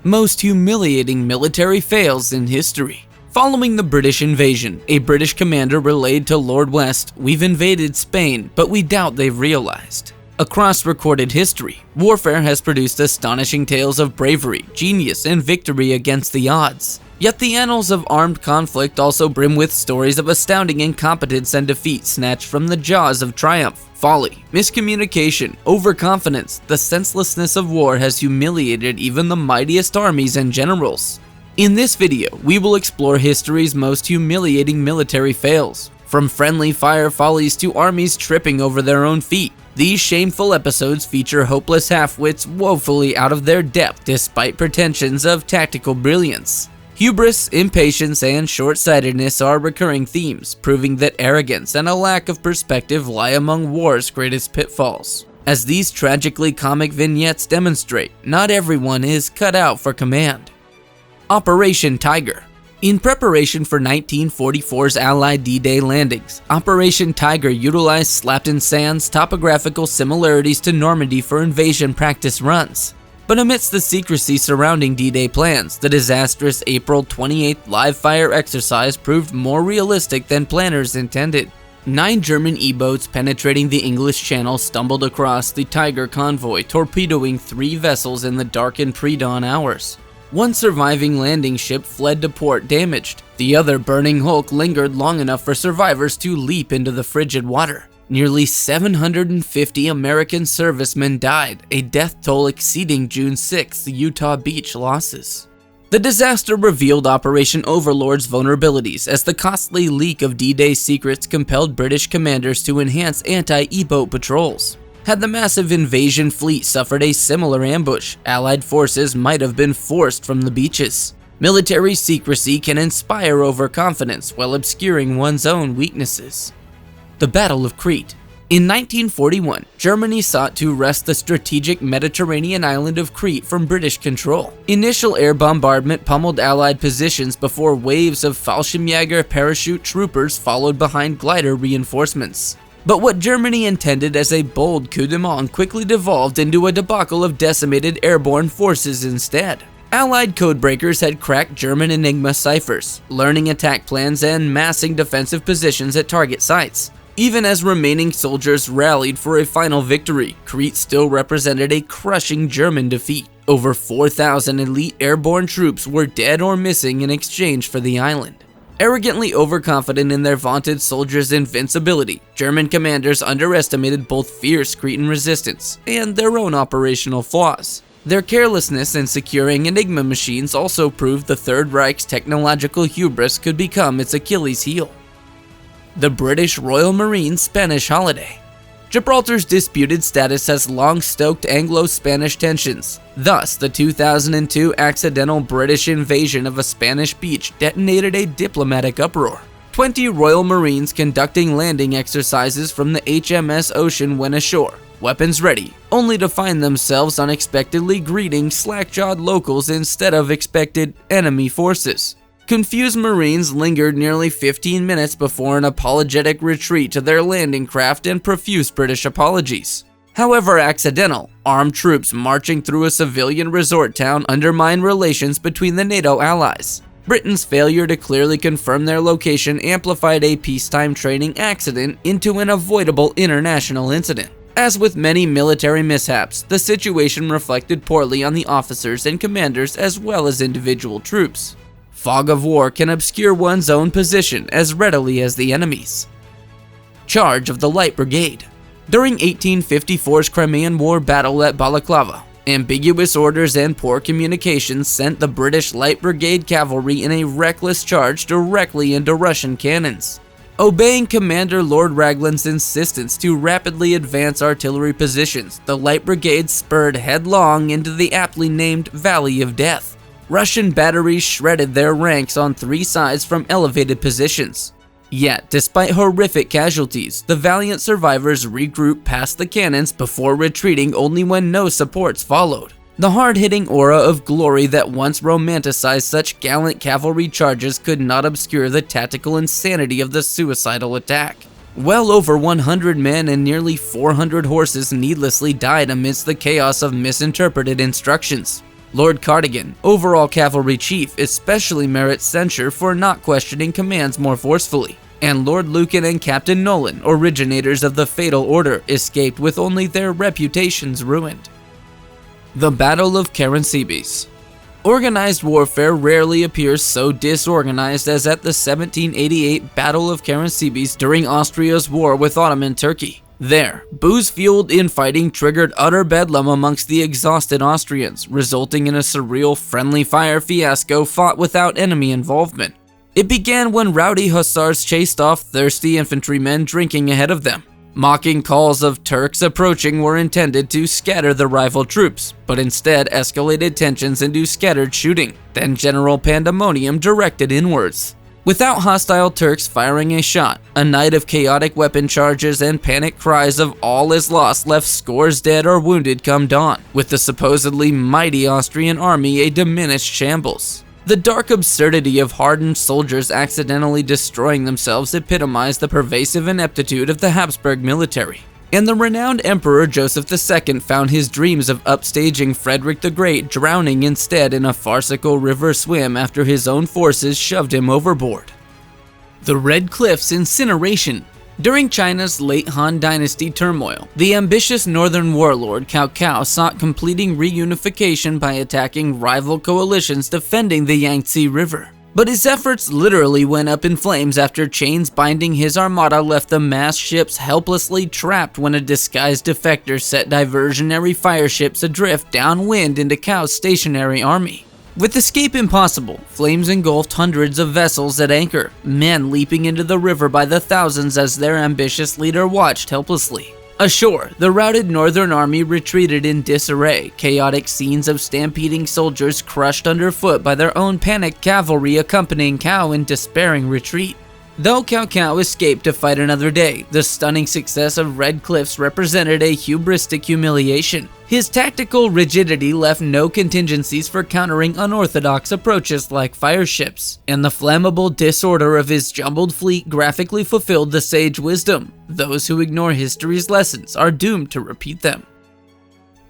Most humiliating military fails in history. Following the British invasion, a British commander relayed to Lord West, "We've invaded Spain, but we doubt they've realized." Across recorded history, warfare has produced astonishing tales of bravery, genius, and victory against the odds. Yet the annals of armed conflict also brim with stories of astounding incompetence and defeat snatched from the jaws of triumph. Folly, miscommunication, overconfidence, the senselessness of war has humiliated even the mightiest armies and generals. In this video, we will explore history's most humiliating military fails. From friendly fire follies to armies tripping over their own feet, these shameful episodes feature hopeless half-wits woefully out of their depth despite pretensions of tactical brilliance. Hubris, impatience, and short-sightedness are recurring themes, proving that arrogance and a lack of perspective lie among war's greatest pitfalls. As these tragically comic vignettes demonstrate, not everyone is cut out for command. Operation Tiger. In preparation for 1944's Allied D-Day landings, Operation Tiger utilized Slapton Sand's topographical similarities to Normandy for invasion practice runs. But amidst the secrecy surrounding D-Day plans, the disastrous April 28th live-fire exercise proved more realistic than planners intended. 9 German E-boats penetrating the English Channel stumbled across the Tiger convoy, torpedoing 3 vessels in the darkened pre-dawn hours. One surviving landing ship fled to port damaged. The other burning hulk lingered long enough for survivors to leap into the frigid water. Nearly 750 American servicemen died, a death toll exceeding June 6 Utah Beach losses. The disaster revealed Operation Overlord's vulnerabilities as the costly leak of D-Day secrets compelled British commanders to enhance anti-E-boat patrols. Had the massive invasion fleet suffered a similar ambush, Allied forces might have been forced from the beaches. Military secrecy can inspire overconfidence while obscuring one's own weaknesses. The Battle of Crete. In 1941, Germany sought to wrest the strategic Mediterranean island of Crete from British control. Initial air bombardment pummeled Allied positions before waves of Fallschirmjäger parachute troopers followed behind glider reinforcements. But what Germany intended as a bold coup de main quickly devolved into a debacle of decimated airborne forces instead. Allied codebreakers had cracked German Enigma ciphers, learning attack plans and massing defensive positions at target sites. Even as remaining soldiers rallied for a final victory, Crete still represented a crushing German defeat. Over 4,000 elite airborne troops were dead or missing in exchange for the island. Arrogantly overconfident in their vaunted soldiers' invincibility, German commanders underestimated both fierce Cretan resistance and their own operational flaws. Their carelessness in securing Enigma machines also proved the Third Reich's technological hubris could become its Achilles heel. The British Royal Marines Spanish holiday. Gibraltar's disputed status has long stoked Anglo-Spanish tensions. Thus, the 2002 accidental British invasion of a Spanish beach detonated a diplomatic uproar. 20 Royal Marines conducting landing exercises from the HMS Ocean went ashore, weapons ready, only to find themselves unexpectedly greeting slack-jawed locals instead of expected enemy forces. Confused Marines lingered nearly 15 minutes before an apologetic retreat to their landing craft and profuse British apologies. However accidental, armed troops marching through a civilian resort town undermined relations between the NATO allies. Britain's failure to clearly confirm their location amplified a peacetime training accident into an avoidable international incident. As with many military mishaps, the situation reflected poorly on the officers and commanders as well as individual troops. Fog of war can obscure one's own position as readily as the enemy's. Charge of the Light Brigade. During 1854's Crimean War battle at Balaclava, ambiguous orders and poor communications sent the British Light Brigade cavalry in a reckless charge directly into Russian cannons. Obeying Commander Lord Raglan's insistence to rapidly advance artillery positions, the Light Brigade spurred headlong into the aptly named Valley of Death. Russian batteries shredded their ranks on 3 sides from elevated positions. Yet, despite horrific casualties, the valiant survivors regrouped past the cannons before retreating only when no supports followed. The hard-hitting aura of glory that once romanticized such gallant cavalry charges could not obscure the tactical insanity of the suicidal attack. Well over 100 men and nearly 400 horses needlessly died amidst the chaos of misinterpreted instructions. Lord Cardigan, overall cavalry chief, especially merits censure for not questioning commands more forcefully, and Lord Lucan and Captain Nolan, originators of the Fatal Order, escaped with only their reputations ruined. The Battle of Karansebes. Organized warfare rarely appears so disorganized as at the 1788 Battle of Karansebes during Austria's war with Ottoman Turkey. There, booze-fueled infighting triggered utter bedlam amongst the exhausted Austrians, resulting in a surreal friendly fire fiasco fought without enemy involvement. It began when rowdy hussars chased off thirsty infantrymen drinking ahead of them. Mocking calls of Turks approaching were intended to scatter the rival troops, but instead escalated tensions into scattered shooting, then general pandemonium directed inwards. Without hostile Turks firing a shot, a night of chaotic weapon charges and panic cries of all is lost left scores dead or wounded come dawn, with the supposedly mighty Austrian army a diminished shambles. The dark absurdity of hardened soldiers accidentally destroying themselves epitomized the pervasive ineptitude of the Habsburg military. And the renowned Emperor Joseph II found his dreams of upstaging Frederick the Great drowning instead in a farcical river swim after his own forces shoved him overboard. The Red Cliffs incineration. During China's late Han Dynasty turmoil, the ambitious northern warlord Cao Cao sought completing reunification by attacking rival coalitions defending the Yangtze River. But his efforts literally went up in flames after chains binding his armada left the massed ships helplessly trapped when a disguised defector set diversionary fire ships adrift downwind into Cao's stationary army. With escape impossible, flames engulfed hundreds of vessels at anchor, men leaping into the river by the thousands as their ambitious leader watched helplessly. Ashore, the routed northern army retreated in disarray, chaotic scenes of stampeding soldiers crushed underfoot by their own panicked cavalry accompanying Cao in despairing retreat. Though Cao Cao escaped to fight another day, the stunning success of Red Cliffs represented a hubristic humiliation. His tactical rigidity left no contingencies for countering unorthodox approaches like fire ships, and the flammable disorder of his jumbled fleet graphically fulfilled the sage wisdom: those who ignore history's lessons are doomed to repeat them.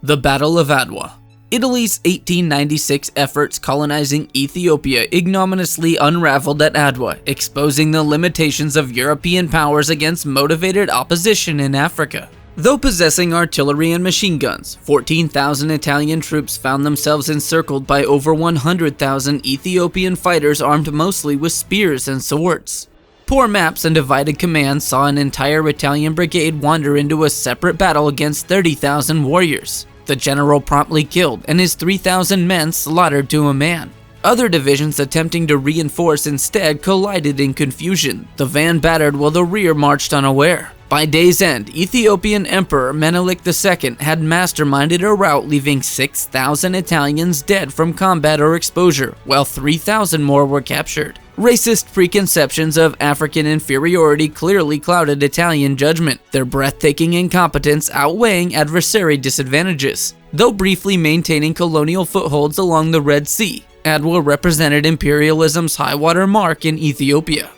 The Battle of Adwa. Italy's 1896 efforts colonizing Ethiopia ignominiously unraveled at Adwa, exposing the limitations of European powers against motivated opposition in Africa. Though possessing artillery and machine guns, 14,000 Italian troops found themselves encircled by over 100,000 Ethiopian fighters armed mostly with spears and swords. Poor maps and divided commands saw an entire Italian brigade wander into a separate battle against 30,000 warriors. The general promptly killed, and his 3,000 men slaughtered to a man. Other divisions attempting to reinforce instead collided in confusion. The van battered while the rear marched unaware. By day's end, Ethiopian Emperor Menelik II had masterminded a rout leaving 6,000 Italians dead from combat or exposure, while 3,000 more were captured. Racist preconceptions of African inferiority clearly clouded Italian judgment, their breathtaking incompetence outweighing adversary disadvantages. Though briefly maintaining colonial footholds along the Red Sea, Adwa represented imperialism's high-water mark in Ethiopia.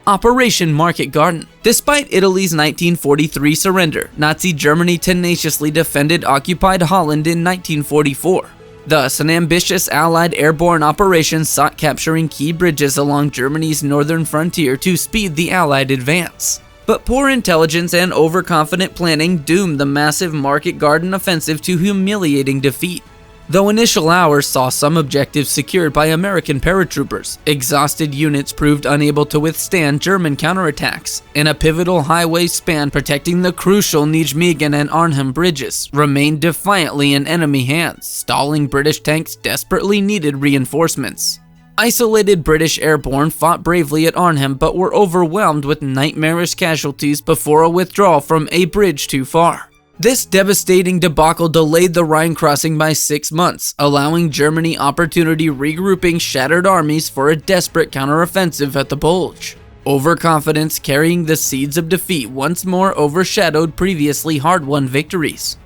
Operation Market Garden. Despite Italy's 1943 surrender, Nazi Germany tenaciously defended occupied Holland in 1944. Thus, an ambitious Allied airborne operation sought capturing key bridges along Germany's northern frontier to speed the Allied advance. But poor intelligence and overconfident planning doomed the massive Market Garden offensive to humiliating defeat. Though initial hours saw some objectives secured by American paratroopers, exhausted units proved unable to withstand German counterattacks, and a pivotal highway span protecting the crucial Nijmegen and Arnhem bridges remained defiantly in enemy hands. Stalling British tanks desperately needed reinforcements. Isolated British airborne fought bravely at Arnhem but were overwhelmed with nightmarish casualties before a withdrawal from a bridge too far. This devastating debacle delayed the Rhine crossing by 6 months, allowing Germany opportunity regrouping shattered armies for a desperate counteroffensive at the Bulge. Overconfidence carrying the seeds of defeat once more overshadowed previously hard-won victories.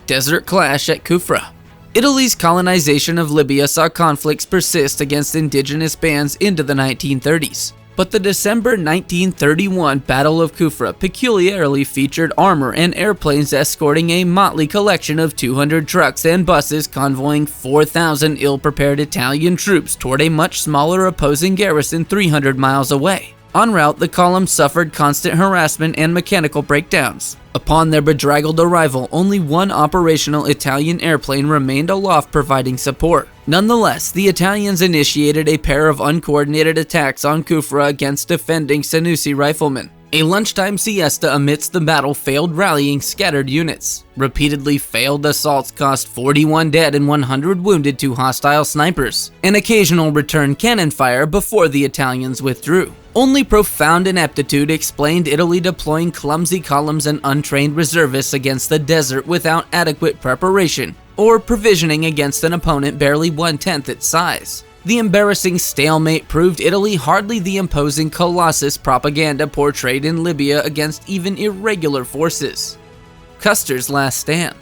Desert Clash at Kufra. Italy's colonization of Libya saw conflicts persist against indigenous bands into the 1930s. But the December 1931 Battle of Kufra peculiarly featured armor and airplanes escorting a motley collection of 200 trucks and buses convoying 4,000 ill-prepared Italian troops toward a much smaller opposing garrison 300 miles away. En route, the column suffered constant harassment and mechanical breakdowns. Upon their bedraggled arrival, only one operational Italian airplane remained aloft providing support. Nonetheless, the Italians initiated a pair of uncoordinated attacks on Kufra against defending Senussi riflemen. A lunchtime siesta amidst the battle failed rallying scattered units. Repeatedly failed assaults cost 41 dead and 100 wounded to hostile snipers. An occasional return cannon fire before the Italians withdrew. Only profound ineptitude explained Italy deploying clumsy columns and untrained reservists against the desert without adequate preparation, or provisioning against an opponent barely 1/10 its size. The embarrassing stalemate proved Italy hardly the imposing colossus propaganda portrayed in Libya against even irregular forces. Custer's last stand.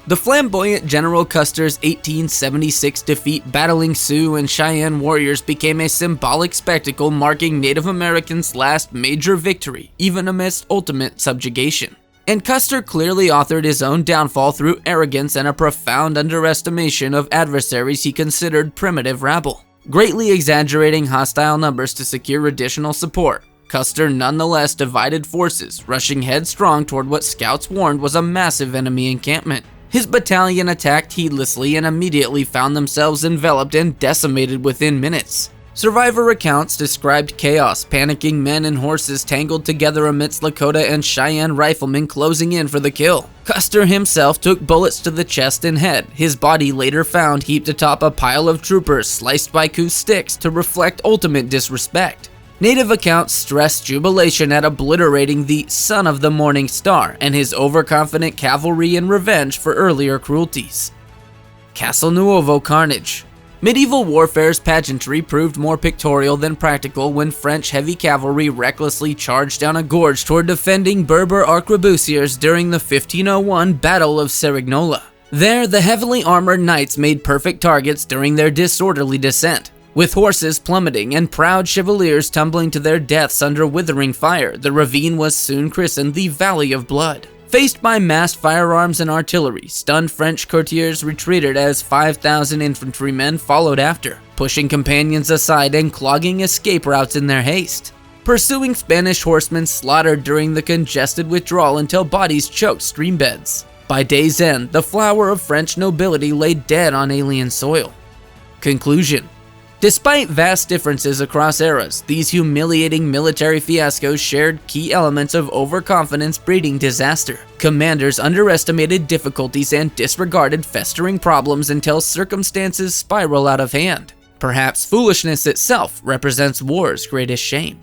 The flamboyant General Custer's 1876 defeat battling Sioux and Cheyenne warriors became a symbolic spectacle marking Native Americans' last major victory, even amidst ultimate subjugation. And Custer clearly authored his own downfall through arrogance and a profound underestimation of adversaries he considered primitive rabble. Greatly exaggerating hostile numbers to secure additional support, Custer nonetheless divided forces, rushing headstrong toward what scouts warned was a massive enemy encampment. His battalion attacked heedlessly and immediately found themselves enveloped and decimated within minutes. Survivor accounts described chaos, panicking men and horses tangled together amidst Lakota and Cheyenne riflemen closing in for the kill. Custer himself took bullets to the chest and head, his body later found heaped atop a pile of troopers sliced by Coues sticks to reflect ultimate disrespect. Native accounts stressed jubilation at obliterating the son of the morning star and his overconfident cavalry in revenge for earlier cruelties. Castle Nuovo carnage. Medieval warfare's pageantry proved more pictorial than practical when French heavy cavalry recklessly charged down a gorge toward defending Berber arquebusiers during the 1501 Battle of Cerignola. There, the heavily armored knights made perfect targets during their disorderly descent. With horses plummeting and proud chevaliers tumbling to their deaths under withering fire, the ravine was soon christened the Valley of Blood. Faced by massed firearms and artillery, stunned French courtiers retreated as 5,000 infantrymen followed after, pushing companions aside and clogging escape routes in their haste. Pursuing Spanish horsemen slaughtered during the congested withdrawal until bodies choked streambeds. By day's end, the flower of French nobility lay dead on alien soil. Conclusion. Despite vast differences across eras, these humiliating military fiascos shared key elements of overconfidence breeding disaster. Commanders underestimated difficulties and disregarded festering problems until circumstances spiral out of hand. Perhaps foolishness itself represents war's greatest shame.